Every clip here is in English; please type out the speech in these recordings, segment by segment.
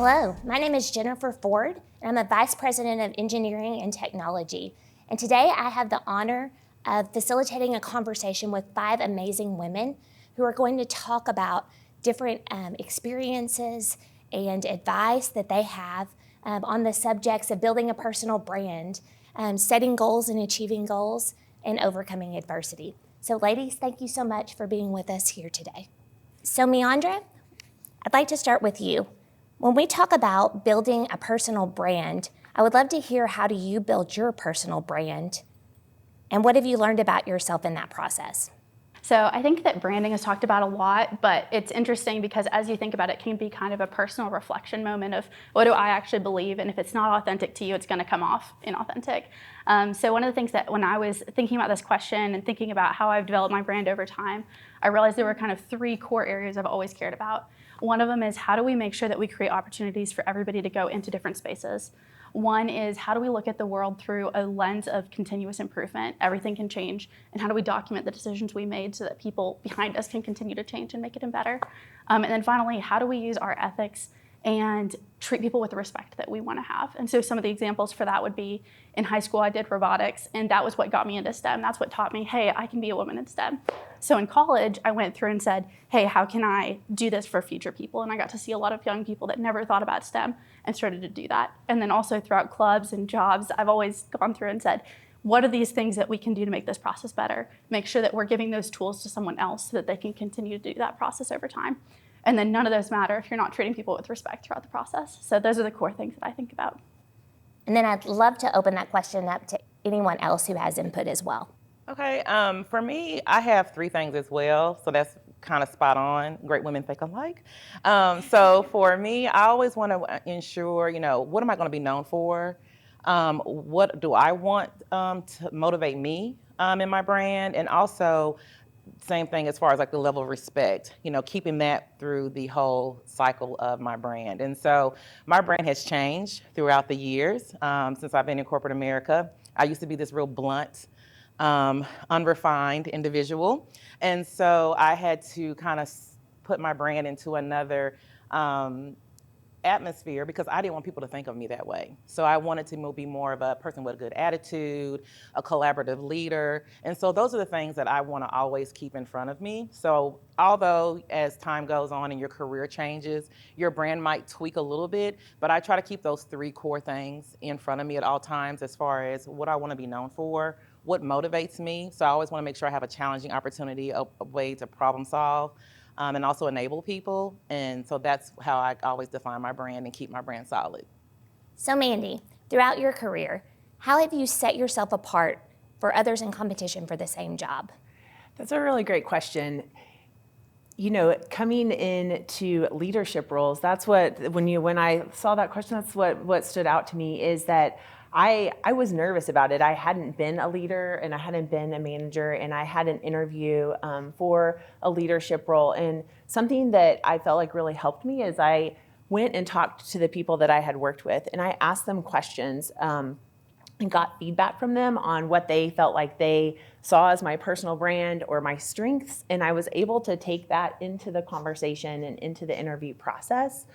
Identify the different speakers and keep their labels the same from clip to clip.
Speaker 1: Hello, my name is Jennifer Ford, and I'm a Vice President of Engineering and Technology. And today I have the honor of facilitating a conversation with 5 amazing women who are going to talk about different experiences and advice that they have on the subjects of building a personal brand, setting goals and achieving goals, and overcoming adversity. So ladies, thank you so much for being with us here today. So Miandra, I'd like to start with you. When we talk about building a personal brand, I would love to hear, how do you build your personal brand? And what have you learned about yourself in that process?
Speaker 2: So I think that branding is talked about a lot, but it's interesting because as you think about it, it can be kind of a personal reflection moment of what do I actually believe, and if it's not authentic to you, it's going to come off inauthentic. So one of the things that when I was thinking about this question and thinking about how I've developed my brand over time, I realized there were kind of 3 core areas I've always cared about. One of them is, how do we make sure that we create opportunities for everybody to go into different spaces? One is, how do we look at the world through a lens of continuous improvement? Everything can change. And how do we document the decisions we made so that people behind us can continue to change and make it even better? And then finally, how do we use our ethics and treat people with the respect that we want to have? And so some of the examples for that would be, in high school, I did robotics, and that was what got me into STEM. That's what taught me, hey, I can be a woman in STEM. So in college, I went through and said, hey, how can I do this for future people? And I got to see a lot of young people that never thought about STEM and started to do that. And then also throughout clubs and jobs, I've always gone through and said, what are these things that we can do to make this process better? Make sure that we're giving those tools to someone else so that they can continue to do that process over time. And then none of those matter if you're not treating people with respect throughout the process. So those are the core things that I think about.
Speaker 1: And then I'd love to open that question up to anyone else who has input as well.
Speaker 3: Okay, for me, I have 3 things as well, so that's kind of spot on. Great women think alike. So for me, I always want to ensure, what am I going to be known for? What do I want to motivate me in my brand? And also, same thing as far as like the level of respect, keeping that through the whole cycle of my brand. And so my brand has changed throughout the years since I've been in corporate America. I used to be this real blunt, unrefined individual. And so I had to kind of put my brand into another atmosphere because I didn't want people to think of me that way. So I wanted to be more of a person with a good attitude, a collaborative leader. And so those are the things that I want to always keep in front of me. So although as time goes on and your career changes, your brand might tweak a little bit, but I try to keep those 3 core things in front of me at all times as far as what I want to be known for, what motivates me. So I always want to make sure I have a challenging opportunity, a way to problem solve. And also enable people. And so that's how I always define my brand and keep my brand solid.
Speaker 1: So Mandy, throughout your career, how have you set yourself apart for others in competition for the same job?
Speaker 4: That's a really great question. Coming into leadership roles, that's what, when I saw that question, that's what stood out to me, is that I was nervous about it. I hadn't been a leader and I hadn't been a manager and I had an interview for a leadership role. And something that I felt like really helped me is I went and talked to the people that I had worked with and I asked them questions and got feedback from them on what they felt like they saw as my personal brand or my strengths. And I was able to take that into the conversation and into the interview process.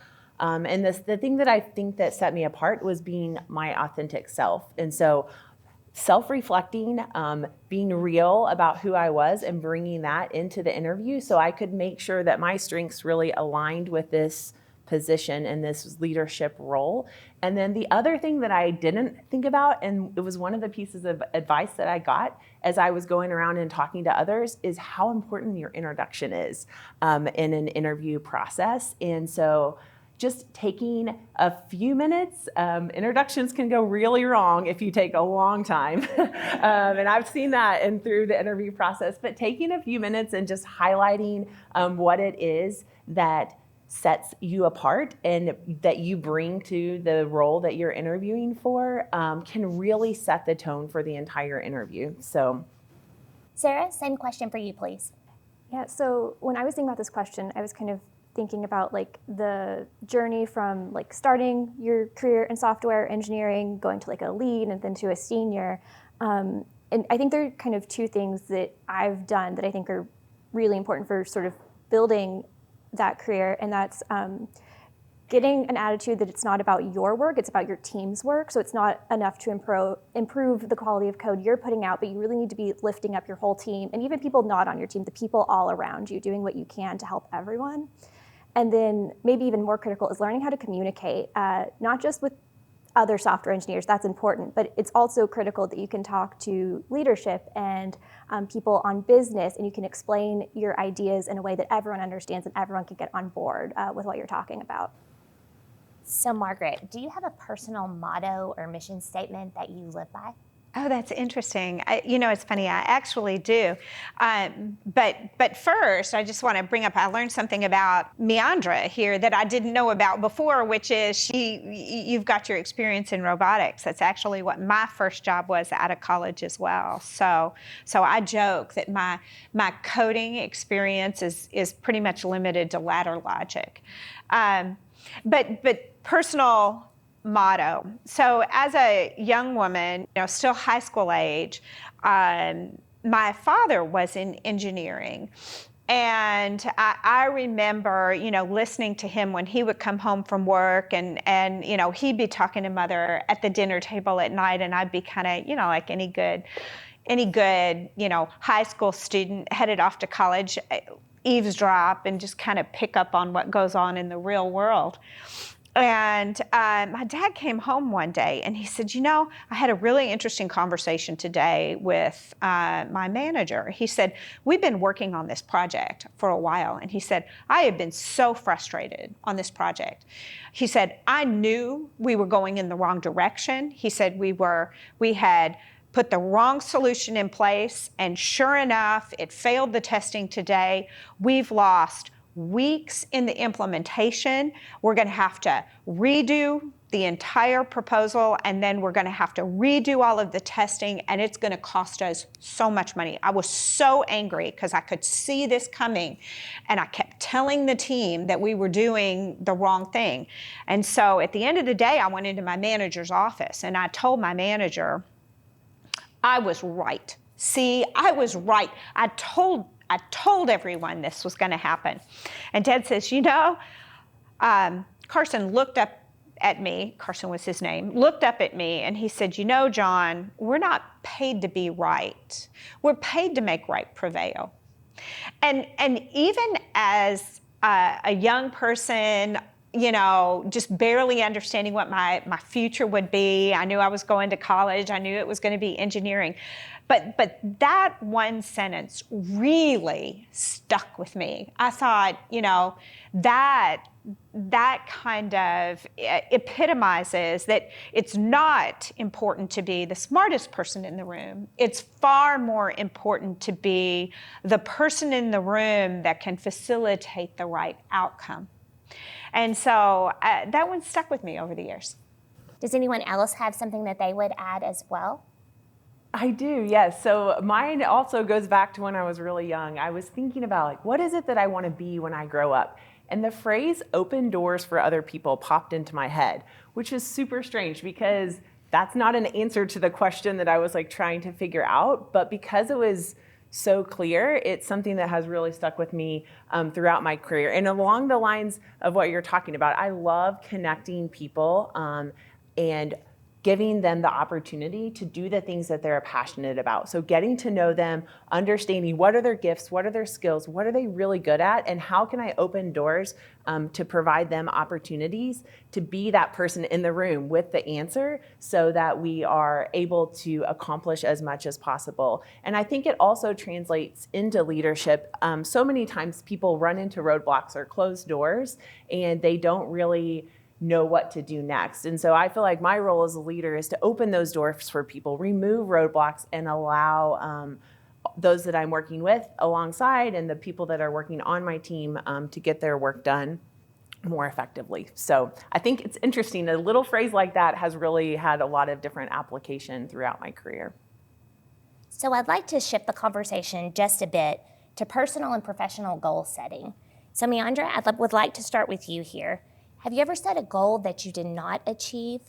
Speaker 4: And the thing that I think that set me apart was being my authentic self. And so self-reflecting, being real about who I was and bringing that into the interview so I could make sure that my strengths really aligned with this position and this leadership role. And then the other thing that I didn't think about, and it was one of the pieces of advice that I got as I was going around and talking to others, is how important your introduction is in an interview process. And so just taking a few minutes, introductions can go really wrong if you take a long time. And I've seen that through the interview process, but taking a few minutes and just highlighting what it is that sets you apart and that you bring to the role that you're interviewing for can really set the tone for the entire interview. So,
Speaker 1: Sarah, same question for you, please.
Speaker 5: Yeah, so when I was thinking about this question, I was kind of thinking about like the journey from like starting your career in software engineering, going to like a lead and then to a senior. And I think there are kind of 2 things that I've done that I think are really important for sort of building that career. And that's getting an attitude that it's not about your work, it's about your team's work. So it's not enough to improve the quality of code you're putting out, but you really need to be lifting up your whole team, and even people not on your team, the people all around you, doing what you can to help everyone. And then maybe even more critical is learning how to communicate, not just with other software engineers, that's important, but it's also critical that you can talk to leadership and people on business, and you can explain your ideas in a way that everyone understands and everyone can get on board with what you're talking about.
Speaker 1: So Margaret, do you have a personal motto or mission statement that you live by?
Speaker 6: Oh, that's interesting. It's funny, I actually do. But first, I just want to bring up, I learned something about Miandra here that I didn't know about before, which is you've got your experience in robotics. That's actually what my first job was out of college as well. So I joke that my coding experience is pretty much limited to ladder logic. But personal motto. So as a young woman, still high school age, my father was in engineering. And I remember, listening to him when he would come home from work and he'd be talking to Mother at the dinner table at night, and I'd be kind of, like any good, high school student headed off to college, eavesdrop and just kind of pick up on what goes on in the real world. And my dad came home one day and he said, I had a really interesting conversation today with my manager. He said, we've been working on this project for a while. And he said, I have been so frustrated on this project. He said, I knew we were going in the wrong direction. He said, we had put the wrong solution in place. And sure enough, it failed the testing today. We've lost weeks in the implementation. We're going to have to redo the entire proposal, and then we're going to have to redo all of the testing, and it's going to cost us so much money. I was so angry because I could see this coming, and I kept telling the team that we were doing the wrong thing. And so at the end of the day, I went into my manager's office, and I told my manager, I was right. See, I was right. I told everyone this was going to happen. And Dad says, Carson looked up at me, Carson was his name, looked up at me and he said, John, we're not paid to be right. We're paid to make right prevail. And even as a young person, just barely understanding what my future would be, I knew I was going to college, I knew it was going to be engineering. But that one sentence really stuck with me. I thought, that kind of epitomizes that it's not important to be the smartest person in the room. It's far more important to be the person in the room that can facilitate the right outcome. And so that one stuck with me over the years.
Speaker 1: Does anyone else have something that they would add as well?
Speaker 4: I do, yes. So mine also goes back to when I was really young. I was thinking about what is it that I want to be when I grow up? And the phrase open doors for other people popped into my head, which is super strange because that's not an answer to the question that I was trying to figure out. But because it was so clear, it's something that has really stuck with me throughout my career. And along the lines of what you're talking about, I love connecting people and giving them the opportunity to do the things that they're passionate about. So getting to know them, understanding what are their gifts, what are their skills, what are they really good at, and how can I open doors to provide them opportunities to be that person in the room with the answer so that we are able to accomplish as much as possible. And I think it also translates into leadership. So many times people run into roadblocks or closed doors and they don't really know what to do next. And so I feel like my role as a leader is to open those doors for people, remove roadblocks, and allow those that I'm working with alongside and the people that are working on my team to get their work done more effectively. So I think it's interesting. A little phrase like that has really had a lot of different application throughout my career.
Speaker 1: So I'd like to shift the conversation just a bit to personal and professional goal setting. So Miandra, I would like to start with you here. Have you ever set a goal that you did not achieve?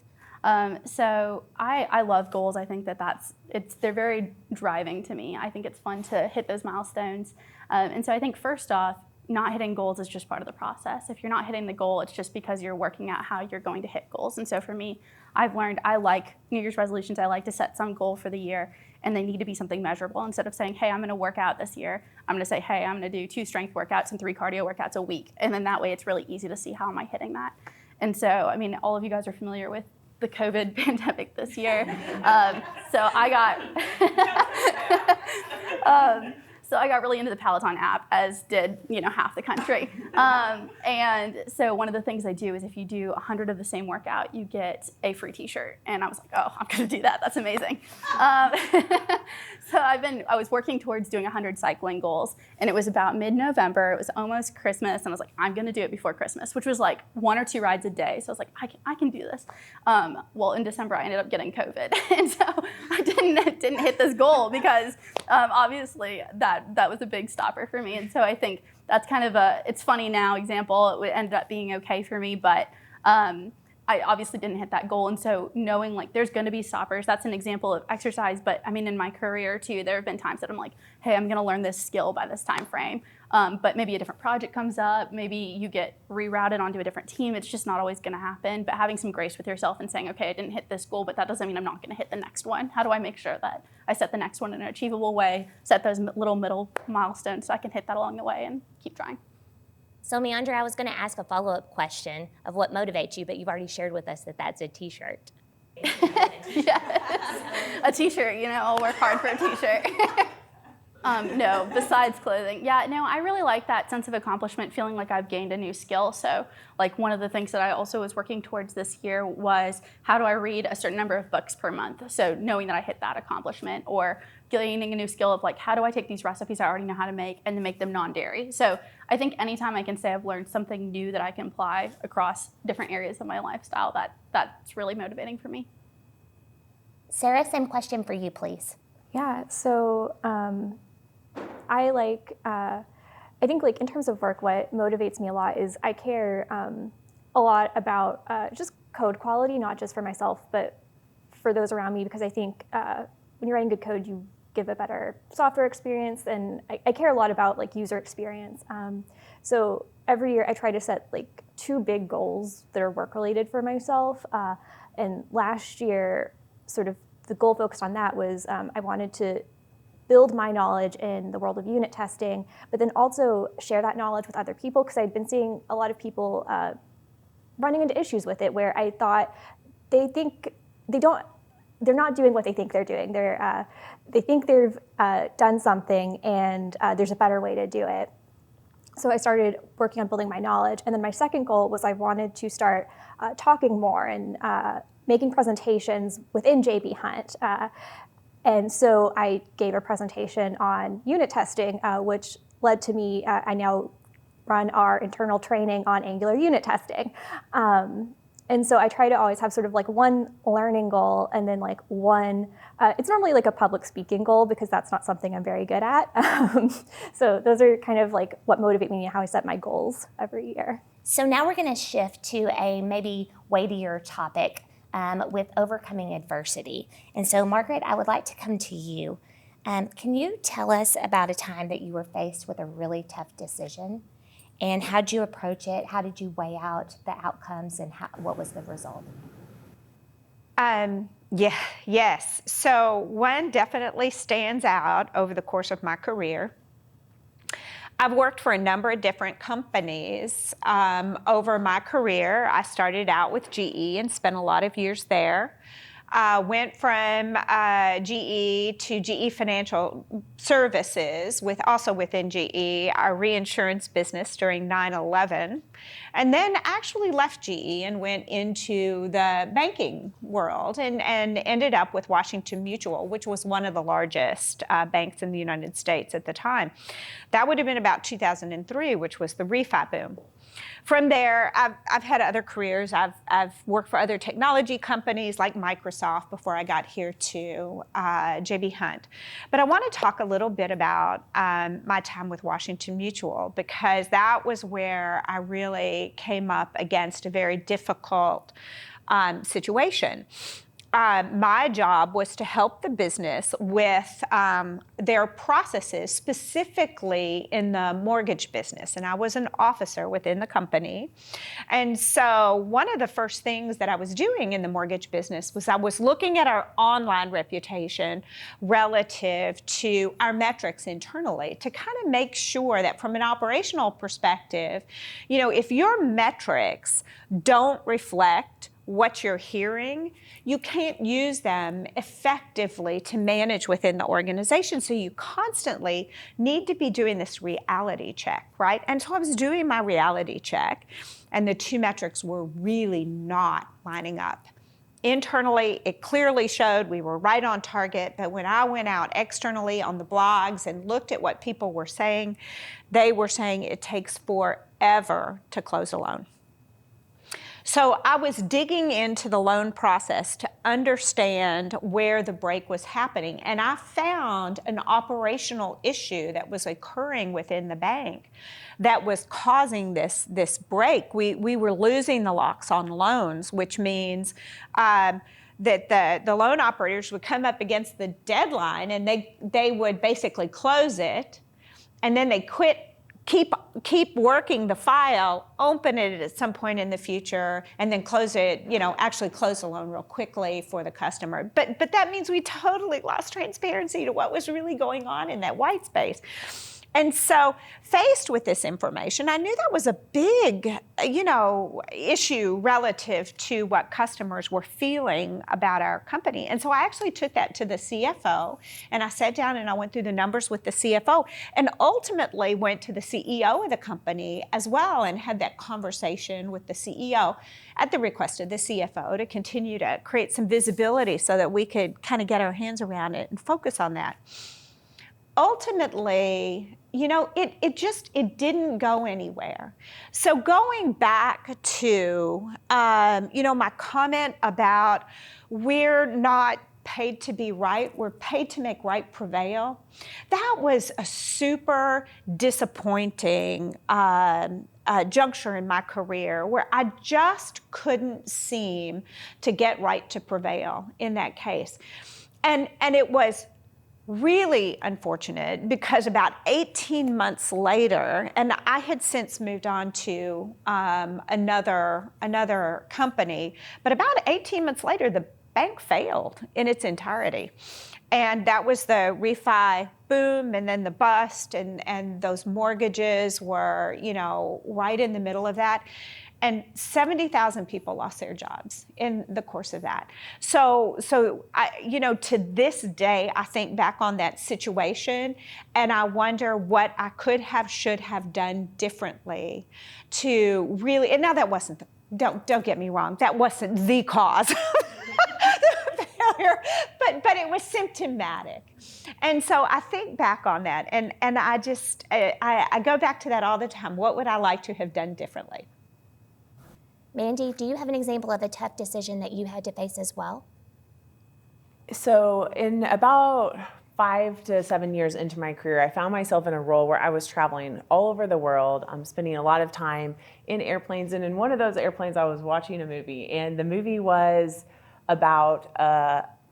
Speaker 2: So I love goals. I think they're very driving to me. I think it's fun to hit those milestones. And so I think first off, not hitting goals is just part of the process. If you're not hitting the goal, it's just because you're working out how you're going to hit goals. And so for me, I've learned I like New Year's resolutions. I like to set some goal for the year, and they need to be something measurable. Instead of saying, hey, I'm going to work out this year, I'm going to say, hey, I'm going to do 2 strength workouts and 3 cardio workouts a week. And then that way it's really easy to see how am I hitting that. And so, I mean, all of you guys are familiar with the COVID pandemic this year. So I got really into the Peloton app, as did half the country. And so one of the things I do is if you do 100 of the same workout, you get a free T-shirt. And I was like, oh, I'm going to do that. That's amazing. So I was working towards doing 100 cycling goals, and it was about mid-November. It was almost Christmas, and I was like, I'm going to do it before Christmas, which was like 1 or 2 rides a day. So I was like, I can do this. Well, in December, I ended up getting COVID, and so I didn't hit this goal because obviously that was a big stopper for me. And so I think that's kind of it's funny now example. It ended up being okay for me, but I obviously didn't hit that goal. And so knowing like there's going to be stoppers, that's an example of exercise. But I mean, in my career too, there have been times that I'm like, hey, I'm going to learn this skill by this time frame. But maybe a different project comes up, maybe you get rerouted onto a different team. It's just not always going to happen. But having some grace with yourself and saying, okay, I didn't hit this goal, but that doesn't mean I'm not going to hit the next one. How do I make sure that I set the next one in an achievable way, set those little middle milestones so I can hit that along the way and keep trying.
Speaker 1: So Miandra, I was going to ask a follow-up question of what motivates you, but you've already shared with us that that's a T-shirt.
Speaker 2: Yes. A T-shirt, I'll work hard for a T-shirt. No, besides clothing. Yeah, no, I really like that sense of accomplishment, feeling like I've gained a new skill. So like one of the things that I also was working towards this year was how do I read a certain number of books per month? So knowing that I hit that accomplishment, or gaining a new skill of like, how do I take these recipes I already know how to make and then make them non-dairy? So I think anytime I can say I've learned something new that I can apply across different areas of my lifestyle, that's really motivating for me.
Speaker 1: Sarah, same question for you, please.
Speaker 5: Yeah, so I think like in terms of work, what motivates me a lot is I care a lot about just code quality, not just for myself, but for those around me, because I think when you're writing good code, you give a better software experience, and I care a lot about like user experience. So every year I try to set like 2 big goals that are work related for myself. And last year, sort of the goal focused on that was I wanted to build my knowledge in the world of unit testing, but then also share that knowledge with other people, because I'd been seeing a lot of people running into issues with it where I thought they're not doing what they think they're doing. They think they've done something and there's a better way to do it. So I started working on building my knowledge. And then my second goal was I wanted to start talking more and making presentations within JB Hunt. And so I gave a presentation on unit testing, which led to me, I now run our internal training on Angular unit testing. And so I try to always have sort of like one learning goal and then like one, it's normally like a public speaking goal because that's not something I'm very good at. So those are kind of like what motivate me and how I set my goals every year.
Speaker 1: So now we're going to shift to a maybe weightier topic with overcoming adversity. And so Margaret, I would like to come to you. Can you tell us about a time that you were faced with a really tough decision? And how did you approach it? How did you weigh out the outcomes, and what was the result?
Speaker 6: Yes. So one definitely stands out over the course of my career. I've worked for a number of different companies over my career. I started out with GE and spent a lot of years there. Went from GE to GE Financial Services, also within GE, our reinsurance business during 9/11, and then actually left GE and went into the banking world and ended up with Washington Mutual, which was one of the largest banks in the United States at the time. That would have been about 2003, which was the refi boom. From there, I've had other careers. I've worked for other technology companies like Microsoft before I got here to JB Hunt. But I want to talk a little bit about my time with Washington Mutual, because that was where I really came up against a very difficult situation. my job was to help the business with their processes, specifically in the mortgage business. And I was an officer within the company. And so one of the first things that I was doing in the mortgage business was I was looking at our online reputation relative to our metrics internally to kind of make sure that from an operational perspective, if your metrics don't reflect what you're hearing, you can't use them effectively to manage within the organization. So you constantly need to be doing this reality check, right? And so I was doing my reality check, and the two metrics were really not lining up. Internally, it clearly showed we were right on target, but when I went out externally on the blogs and looked at what people were saying, they were saying it takes forever to close a loan. So I was digging into the loan process to understand where the break was happening, and I found an operational issue that was occurring within the bank that was causing this break. We were losing the locks on loans, which means that the loan operators would come up against the deadline and they would basically close it, and then they keep working the file, open it at some point in the future, and then close it, actually close the loan real quickly for the customer. But that means we totally lost transparency to what was really going on in that white space. And so faced with this information, I knew that was a big, issue relative to what customers were feeling about our company. And so I actually took that to the CFO, and I sat down and I went through the numbers with the CFO, and ultimately went to the CEO of the company as well and had that conversation with the CEO at the request of the CFO to continue to create some visibility so that we could kind of get our hands around it and focus on that. Ultimately, it didn't go anywhere. So going back to, my comment about we're not paid to be right, we're paid to make right prevail, that was a super disappointing juncture in my career where I just couldn't seem to get right to prevail in that case. And it was really unfortunate because about 18 months later, and I had since moved on to another company, but about 18 months later, the bank failed in its entirety. And that was the refi boom and then the bust, and those mortgages were, right in the middle of that. And 70,000 people lost their jobs in the course of that. So I, to this day, I think back on that situation and I wonder what I could have, should have done differently to really, and now that wasn't, don't get me wrong, that wasn't the cause of the failure, but it was symptomatic. And so I think back on that and I just, I go back to that all the time. What would I like to have done differently?
Speaker 1: Mandy, do you have an example of a tough decision that you had to face as well?
Speaker 4: So in about 5 to 7 years into my career, I found myself in a role where I was traveling all over the world. I'm spending a lot of time in airplanes, and in one of those airplanes I was watching a movie, and the movie was about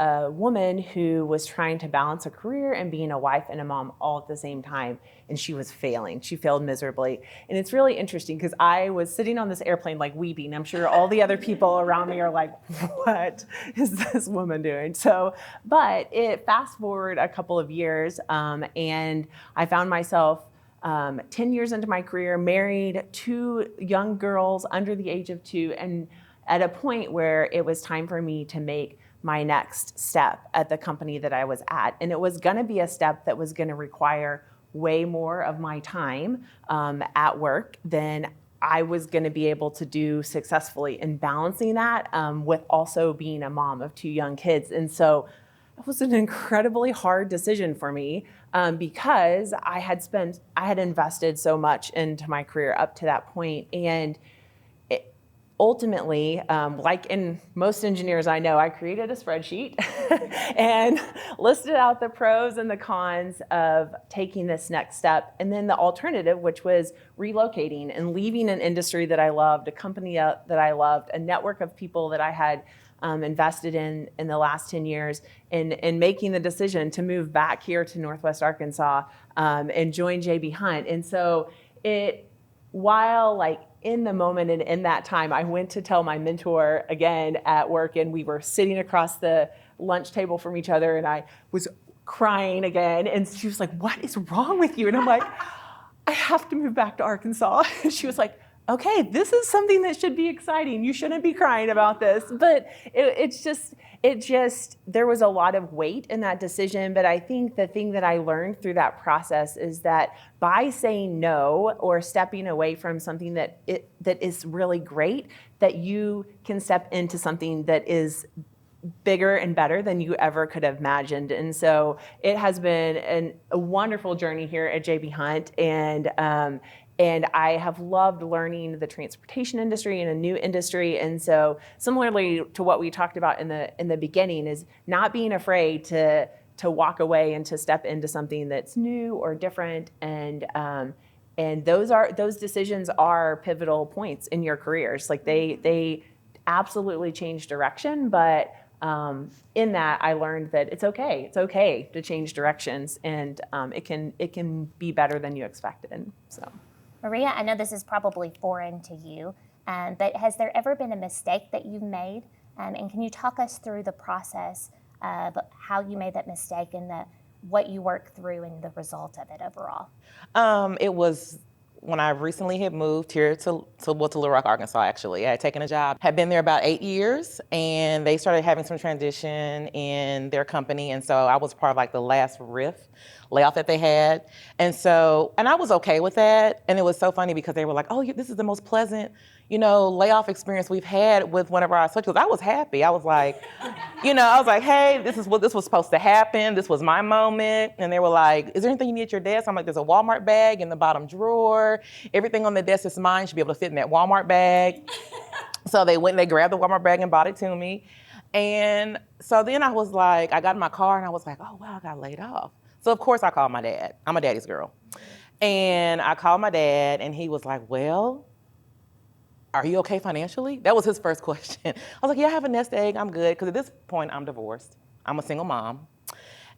Speaker 4: a woman who was trying to balance a career and being a wife and a mom all at the same time, and she was failing. She failed miserably. And it's really interesting because I was sitting on this airplane like weeping. I'm sure all the other people around me are like, what is this woman doing? But it fast forward a couple of years, and I found myself 10 years into my career, married, 2 young girls under the age of 2, and at a point where it was time for me to make my next step at the company that I was at. And it was gonna be a step that was gonna require way more of my time at work than I was gonna be able to do successfully in balancing that with also being a mom of 2 young kids. And so it was an incredibly hard decision for me because I had invested so much into my career up to that point. And ultimately, like in most engineers I know, I created a spreadsheet and listed out the pros and the cons of taking this next step. And then the alternative, which was relocating and leaving an industry that I loved, a company that I loved, a network of people that I had invested in the last 10 years in making the decision to move back here to Northwest Arkansas and join JB Hunt. And so while like in the moment and in that time, I went to tell my mentor again at work, and we were sitting across the lunch table from each other, and I was crying again. And she was like, "What is wrong with you?" And I'm like, "I have to move back to Arkansas." And she was like, "Okay, this is something that should be exciting. You shouldn't be crying about this." But it just, there was a lot of weight in that decision. But I think the thing that I learned through that process is that by saying no or stepping away from something that is really great, that you can step into something that is bigger and better than you ever could have imagined. And so it has been a wonderful journey here at JB Hunt. And I have loved learning the transportation industry in a new industry. And so similarly to what we talked about in the beginning, is not being afraid to walk away and to step into something that's new or different. And those decisions are pivotal points in your careers. Like they absolutely change direction, but in that I learned that it's okay to change directions, and it can be better than you expected. So,
Speaker 1: Maria, I know this is probably foreign to you, but has there ever been a mistake that you've made? And can you talk us through the process of how you made that mistake and what you worked through and the result of it overall?
Speaker 3: It was when I recently had moved here to Little Rock, Arkansas, actually. I had taken a job, had been there about 8 years, and they started having some transition in their company. And so I was part of like the last layoff that they had. And I was okay with that. And it was so funny because they were like, "Oh, this is the most pleasant, layoff experience we've had with one of our associates." I was happy. I was like, "Hey, this was supposed to happen. This was my moment." And they were like, "Is there anything you need at your desk?" I'm like, "There's a Walmart bag in the bottom drawer. Everything on the desk is mine. Should be able to fit in that Walmart bag." So they went and they grabbed the Walmart bag and brought it to me. And so then I was like, I got in my car and I was like, "Oh, wow, I got laid off." So of course I called my dad. I'm a daddy's girl. And I called my dad and he was like, "Well, are you okay financially?" That was his first question. I was like, "Yeah, I have a nest egg. I'm good." Because at this point, I'm divorced. I'm a single mom.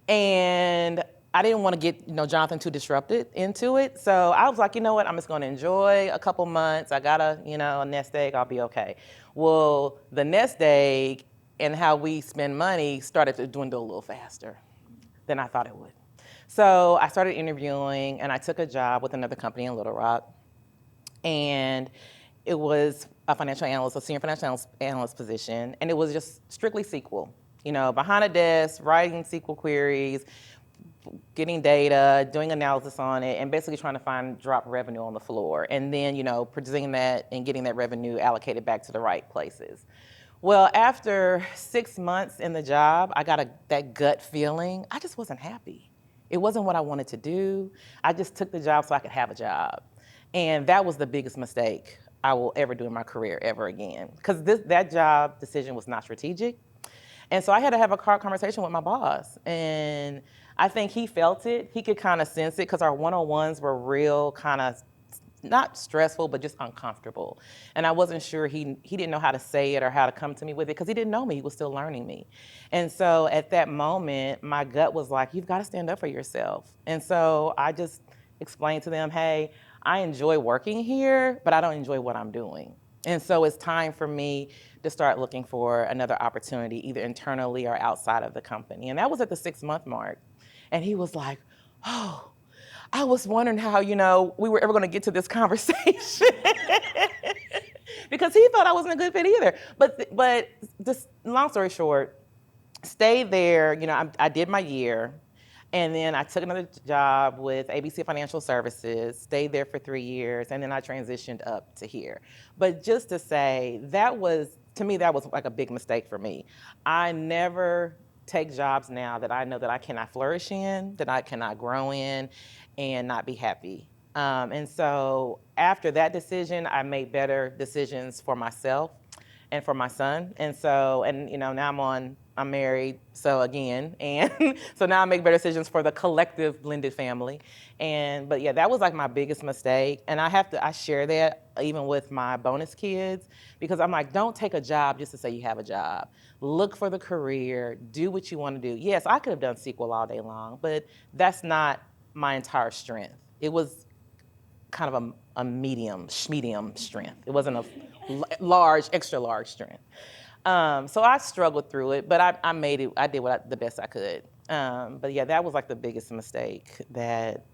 Speaker 3: And I didn't want to get, Jonathan too disrupted into it. So I was like, "You know what? I'm just going to enjoy a couple months. I got a nest egg. I'll be okay." Well, the nest egg and how we spend money started to dwindle a little faster than I thought it would. So I started interviewing and I took a job with another company in Little Rock. And it was a senior financial analyst position, and it was just strictly SQL. Behind a desk, writing SQL queries, getting data, doing analysis on it, and basically trying to find drop revenue on the floor, and then presenting that and getting that revenue allocated back to the right places. Well, after 6 months in the job, I got that gut feeling. I just wasn't happy. It wasn't what I wanted to do. I just took the job so I could have a job. And that was the biggest mistake I will ever do in my career ever again. Because that job decision was not strategic. And so I had to have a conversation with my boss. And I think he felt it. He could kind of sense it because our one-on-ones were real kind of not stressful, but just uncomfortable. And I wasn't sure he didn't know how to say it or how to come to me with it because he didn't know me. He was still learning me. And so at that moment, my gut was like, "You've got to stand up for yourself." And so I just explained to them, "Hey, I enjoy working here, but I don't enjoy what I'm doing. And so it's time for me to start looking for another opportunity, either internally or outside of the company." And that was at the 6-month mark. And he was like, "Oh, I was wondering how, we were ever going to get to this conversation." Because he thought I wasn't a good fit either. But just long story short, stayed there. I did my year. And then I took another job with ABC Financial Services, stayed there for 3 years, and then I transitioned up to here. But just to say, that was like a big mistake for me. I never take jobs now that I know that I cannot flourish in, that I cannot grow in, and not be happy. And so after that decision, I made better decisions for myself and for my son. And so, now I'm I'm married, so again, and so now I make better decisions for the collective blended family. But yeah, that was like my biggest mistake. And I share that even with my bonus kids, because I'm like, don't take a job just to say you have a job. Look for the career, do what you want to do. Yes, I could have done SQL all day long, but that's not my entire strength. It was kind of a medium strength. It wasn't a large, extra large strength. So I struggled through it, but I made it. I did the best I could. But yeah, that was like the biggest mistake that,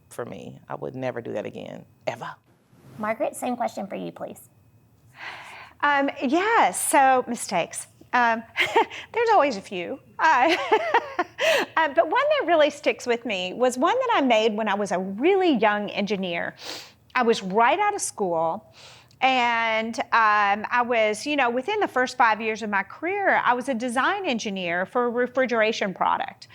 Speaker 3: for me. I would never do that again, ever.
Speaker 1: Margaret, same question for you, please.
Speaker 6: So mistakes. There's always a few. But one that really sticks with me was one that I made when I was a really young engineer. I was right out of school, and I was, within the first 5 years of my career, I was a design engineer for a refrigeration product.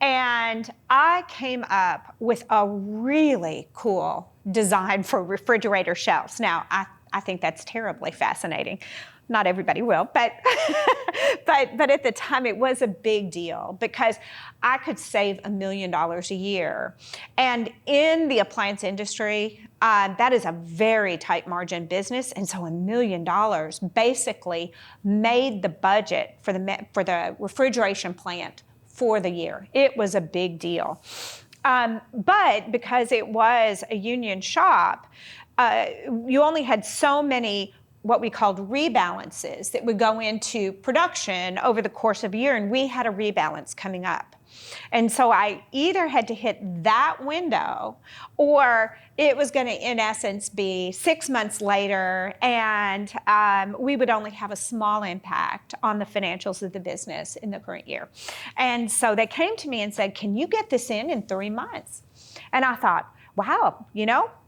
Speaker 6: And I came up with a really cool design for refrigerator shelves. Now, I think that's terribly fascinating. Not everybody will, but but at the time it was a big deal because I could save $1 million a year. And in the appliance industry, that is a very tight margin business. And so $1 million basically made the budget for the refrigeration plant for the year. It was a big deal. But because it was a union shop, you only had so many what we called rebalances that would go into production over the course of a year, and we had a rebalance coming up. And so I either had to hit that window, or it was going to, in essence, be 6 months later, and we would only have a small impact on the financials of the business in the current year. And so they came to me and said, "Can you get this in 3 months?" And I thought, wow,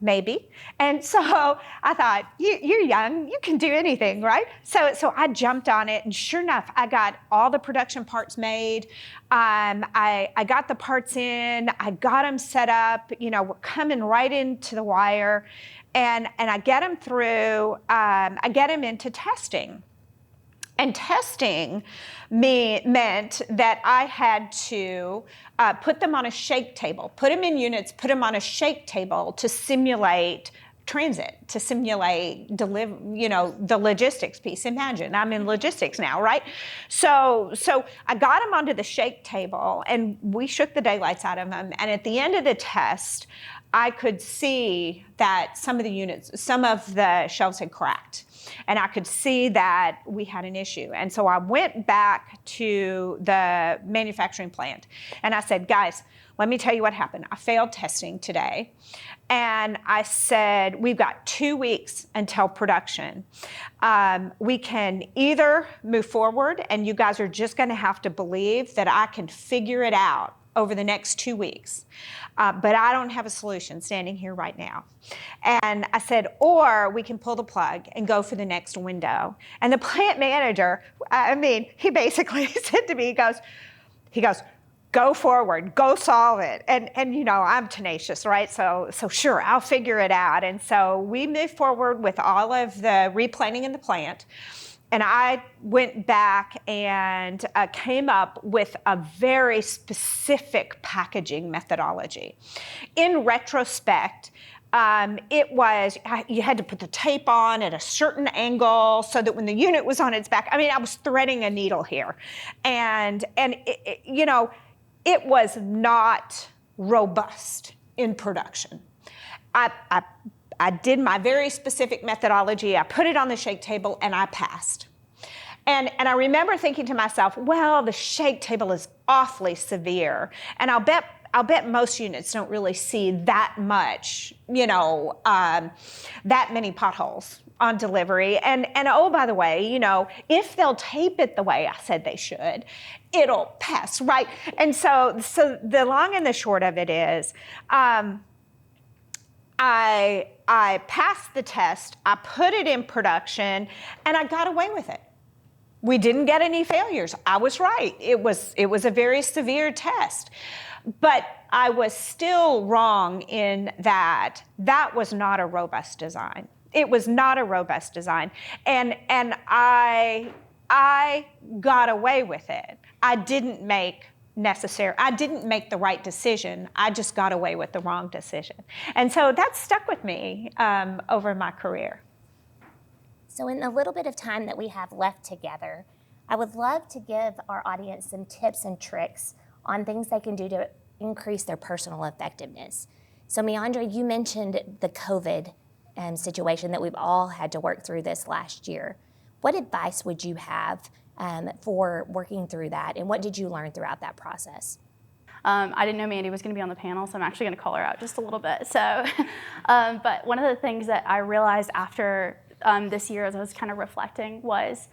Speaker 6: maybe. And so I thought, you're young, you can do anything, right? So I jumped on it, and sure enough, I got all the production parts made. I got the parts in, I got them set up, we're coming right into the wire, and I get them through, I get them into testing. And testing meant that I had to put them on a shake table, put them in units, put them on a shake table to simulate transit, to simulate the logistics piece. Imagine, I'm in logistics now, right? So I got them onto the shake table, and we shook the daylights out of them. And at the end of the test, I could see that some of the shelves had cracked. And I could see that we had an issue. And so I went back to the manufacturing plant, and I said, "Guys, let me tell you what happened. I failed testing today." And I said, "We've got 2 weeks until production. We can either move forward, and you guys are just going to have to believe that I can figure it out over the next 2 weeks. But I don't have a solution standing here right now." And I said, "Or we can pull the plug and go for the next window." And the plant manager, he basically said to me, he goes, "Go forward, go solve it." And I'm tenacious, right? So sure, I'll figure it out. And so we moved forward with all of the replanning in the plant. And I went back and came up with a very specific packaging methodology. In retrospect, it was, you had to put the tape on at a certain angle so that when the unit was on its back, I was threading a needle here. And it was not robust in production. I did my very specific methodology, I put it on the shake table, and I passed. And I remember thinking to myself, well, the shake table is awfully severe, and I'll bet most units don't really see that much, that many potholes on delivery. And oh, by the way, if they'll tape it the way I said they should, it'll pass, right? And so the long and the short of it is, I passed the test, I put it in production, and I got away with it. We didn't get any failures. I was right. It was a very severe test. But I was still wrong in that was not a robust design. It was not a robust design. And I I got away with it. I didn't make the right decision. I just got away with the wrong decision. And so that stuck with me over my career.
Speaker 1: So in the little bit of time that we have left together, I would love to give our audience some tips and tricks on things they can do to increase their personal effectiveness. So Miandra, you mentioned the COVID situation that we've all had to work through this last year. What advice would you have for working through that, and what did you learn throughout that process?
Speaker 2: I didn't know Mandy was going to be on the panel, so I'm actually going to call her out just a little bit. So, but one of the things that I realized after this year as I was kind of reflecting was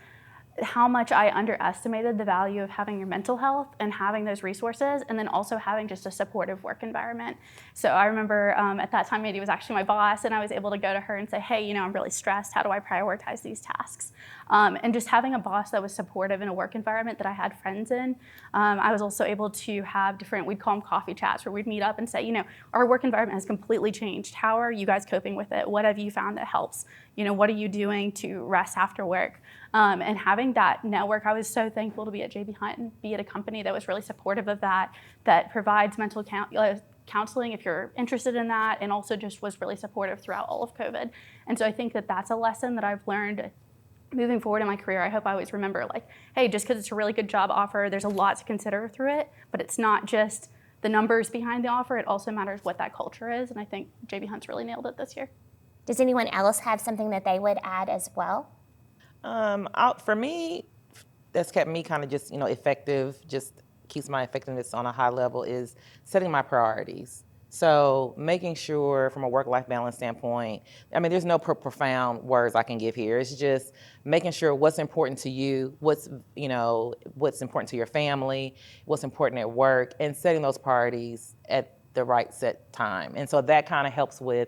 Speaker 2: how much I underestimated the value of having your mental health and having those resources, and then also having just a supportive work environment. So I remember at that time, Mandy was actually my boss, and I was able to go to her and say, hey, I'm really stressed. How do I prioritize these tasks? And just having a boss that was supportive in a work environment that I had friends in. I was also able to have we'd call them coffee chats, where we'd meet up and say, our work environment has completely changed. How are you guys coping with it? What have you found that helps? What are you doing to rest after work? And having that network, I was so thankful to be at JB Hunt and be at a company that was really supportive of that provides mental counseling if you're interested in that, and also just was really supportive throughout all of COVID. And so I think that that's a lesson that I've learned moving forward in my career. I hope I always remember, hey, just because it's a really good job offer, there's a lot to consider through it, but it's not just the numbers behind the offer, it also matters what that culture is, and I think JB Hunt's really nailed it this year.
Speaker 1: Does anyone else have something that they would add as well?
Speaker 3: For me, that's kept me kind of just, effective, just keeps my effectiveness on a high level, is setting my priorities. So making sure from a work-life balance standpoint, there's no profound words I can give here. It's just making sure what's important to you, what's important to your family, what's important at work, and setting those priorities at the right set time. And so that kind of helps with,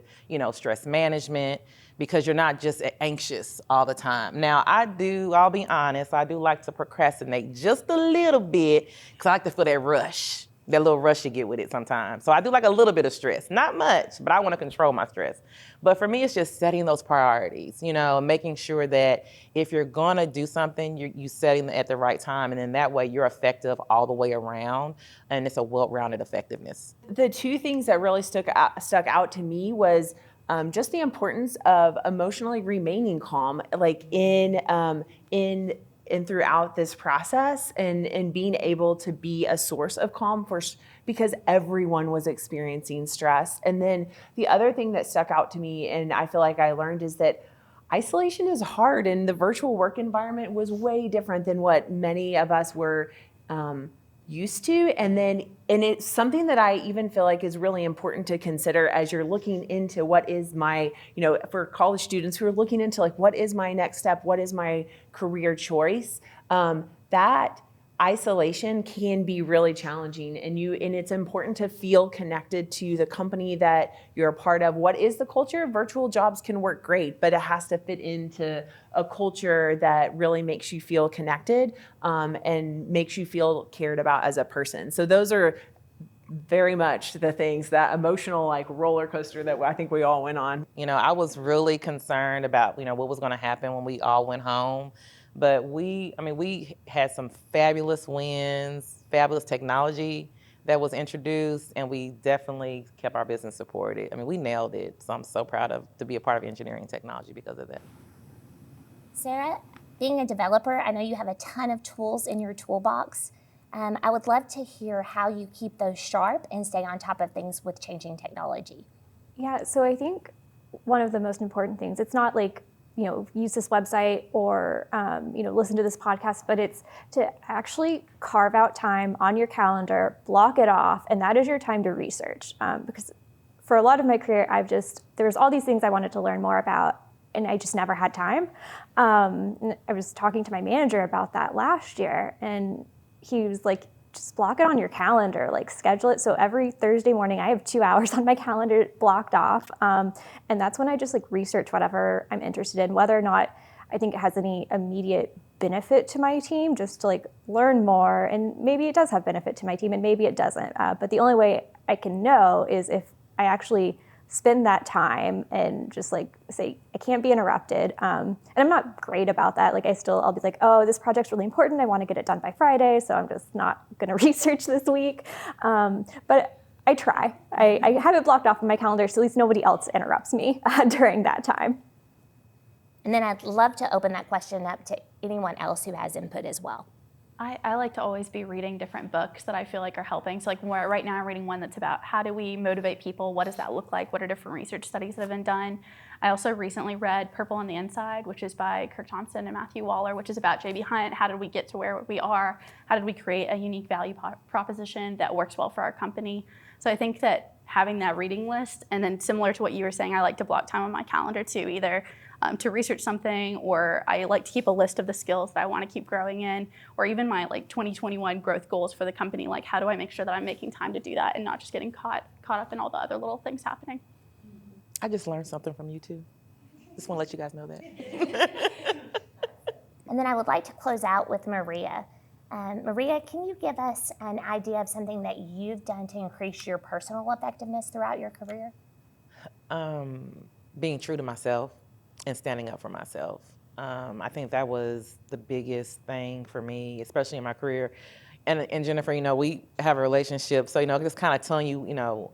Speaker 3: stress management, because you're not just anxious all the time. Now, I'll be honest, I do like to procrastinate just a little bit, because I like to feel that rush, that little rush you get with it sometimes. So I do like a little bit of stress, not much, but I want to control my stress. But for me, it's just setting those priorities, making sure that if you're gonna do something, you setting it at the right time, and then that way you're effective all the way around, and it's a well-rounded effectiveness.
Speaker 4: The two things that really stuck out to me was just the importance of emotionally remaining calm, in throughout this process, and being able to be a source of calm because everyone was experiencing stress. And then the other thing that stuck out to me, and I feel like I learned, is that isolation is hard, and the virtual work environment was way different than what many of us were used to. And it's something that I even feel like is really important to consider as you're looking into what is my, for college students who are looking into what is my next step, what is my career choice, that isolation can be really challenging, and it's important to feel connected to the company that you're a part of. What is the culture? Virtual jobs can work great, but it has to fit into a culture that really makes you feel connected, and makes you feel cared about as a person. So those are very much the things, that emotional roller coaster that I think we all went on.
Speaker 3: I was really concerned about, what was going to happen when we all went home. But we had some fabulous wins, fabulous technology that was introduced, and we definitely kept our business supported. We nailed it. So I'm so proud to be a part of engineering technology because of that.
Speaker 1: Sarah, being a developer, I know you have a ton of tools in your toolbox. I would love to hear how you keep those sharp and stay on top of things with changing technology.
Speaker 5: Yeah, so I think one of the most important things, it's not use this website or, listen to this podcast, but it's to actually carve out time on your calendar, block it off, and that is your time to research. Because for a lot of my career, there's all these things I wanted to learn more about, and I just never had time. And I was talking to my manager about that last year, and he was like, just block it on your calendar, schedule it. So every Thursday morning, I have 2 hours on my calendar blocked off. And that's when I just research whatever I'm interested in, whether or not I think it has any immediate benefit to my team, just to learn more. And maybe it does have benefit to my team, and maybe it doesn't. But the only way I can know is if I actually spend that time and just like say, I can't be interrupted. And I'm not great about that. Like I'll be like, oh, this project's really important. I want to get it done by Friday. So I'm just not going to research this week. But I try. I have it blocked off in my calendar so at least nobody else interrupts me during that time.
Speaker 1: And then I'd love to open that question up to anyone else who has input as well.
Speaker 2: I like to always be reading different books that I feel like are helping. So like right now I'm reading one that's about how do we motivate people? What does that look like? What are different research studies that have been done? I also recently read Purple on the Inside, which is by Kirk Townsend and Matthew Waller, which is about J.B. Hunt. How did we get to where we are? How did we create a unique value proposition that works well for our company? So I think that having that reading list, and then similar to what you were saying, I like to block time on my calendar too, either to research something, or I like to keep a list of the skills that I want to keep growing in, or even my like 2021 growth goals for the company. Like, how do I make sure that I'm making time to do that and not just getting caught up in all the other little things happening?
Speaker 3: I just learned something from you too. Just want to let you guys know that.
Speaker 1: And then I would like to close out with Maria. Maria, can you give us an idea of something that you've done to increase your personal effectiveness throughout your career?
Speaker 3: Being true to myself and standing up for myself. I think that was the biggest thing for me, especially in my career. And Jennifer, we have a relationship, so just kind of telling you,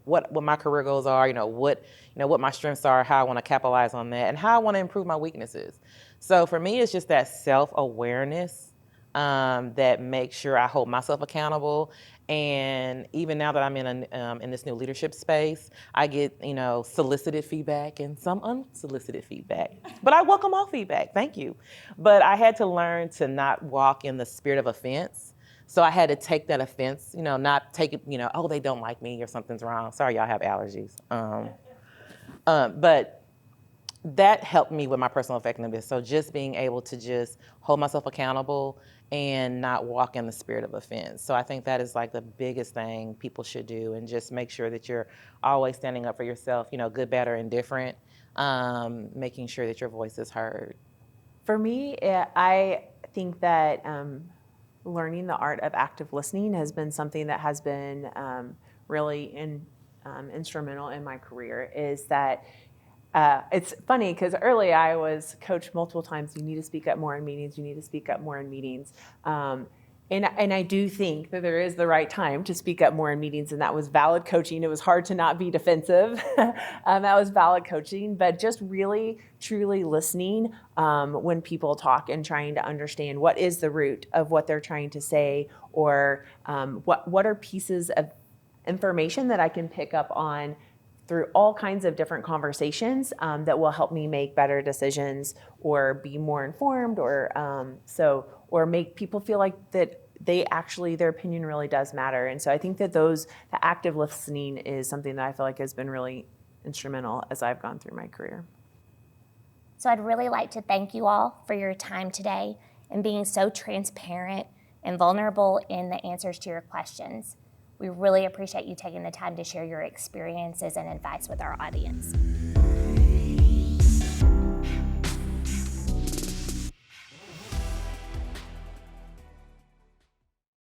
Speaker 3: what my career goals are, what my strengths are, how I want to capitalize on that, and how I want to improve my weaknesses. So for me, it's just that self-awareness that makes sure I hold myself accountable. And even now that I'm in this new leadership space, I get solicited feedback and some unsolicited feedback. But I welcome all feedback. Thank you. But I had to learn to not walk in the spirit of offense. So I had to take that offense, not take it, oh, they don't like me or something's wrong. Sorry, y'all have allergies. But that helped me with my personal effectiveness. So just being able to just hold myself accountable and not walk in the spirit of offense. So I think that is like the biggest thing people should do, and just make sure that you're always standing up for yourself, good, bad, or indifferent, making sure that your voice is heard.
Speaker 4: For me, I think that learning the art of active listening has been something that has been really instrumental in my career. Is that it's funny because early I was coached multiple times, you need to speak up more in meetings, you need to speak up more in meetings. And I do think that there is the right time to speak up more in meetings, and that was valid coaching. It was hard to not be defensive. That was valid coaching, but just really, truly listening when people talk and trying to understand what is the root of what they're trying to say, or what are pieces of information that I can pick up on through all kinds of different conversations that will help me make better decisions or be more informed, or make people feel like that their opinion really does matter. And so I think that the active listening is something that I feel like has been really instrumental as I've gone through my career.
Speaker 1: So I'd really like to thank you all for your time today and being so transparent and vulnerable in the answers to your questions. We really appreciate you taking the time to share your experiences and advice with our audience.